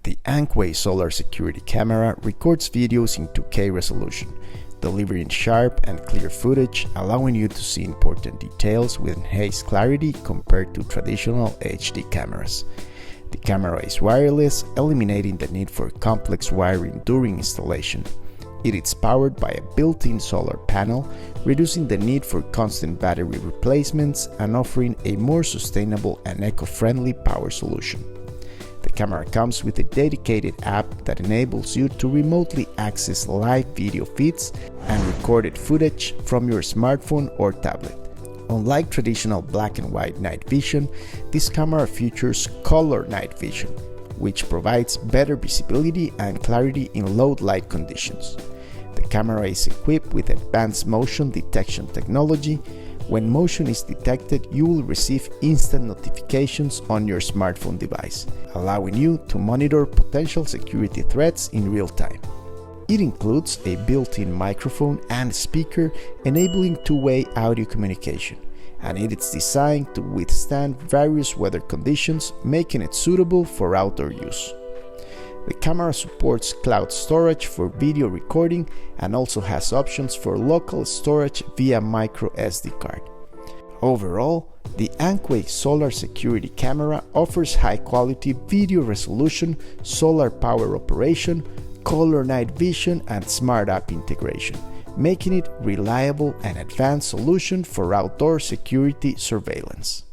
The Ankway Solar Security Camera records videos in 2K resolution, delivering sharp and clear footage, allowing you to see important details with enhanced clarity compared to traditional HD cameras. The camera is wireless, eliminating the need for complex wiring during installation. It is powered by a built-in solar panel, reducing the need for constant battery replacements and offering a more sustainable and eco-friendly power solution. The camera comes with a dedicated app that enables you to remotely access live video feeds and recorded footage from your smartphone or tablet. Unlike traditional black and white night vision, this camera features color night vision, which provides better visibility and clarity in low light conditions. The camera is equipped with advanced motion detection technology. When motion is detected, you will receive instant notifications on your smartphone device, allowing you to monitor potential security threats in real time. It includes a built-in microphone and speaker, enabling two-way audio communication, and it is designed to withstand various weather conditions, making it suitable for outdoor use. The camera supports cloud storage for video recording and also has options for local storage via micro SD card. Overall, the Ankway Solar Security Camera offers high-quality video resolution, solar power operation, color night vision, and smart app integration, making it a reliable and advanced solution for outdoor security surveillance.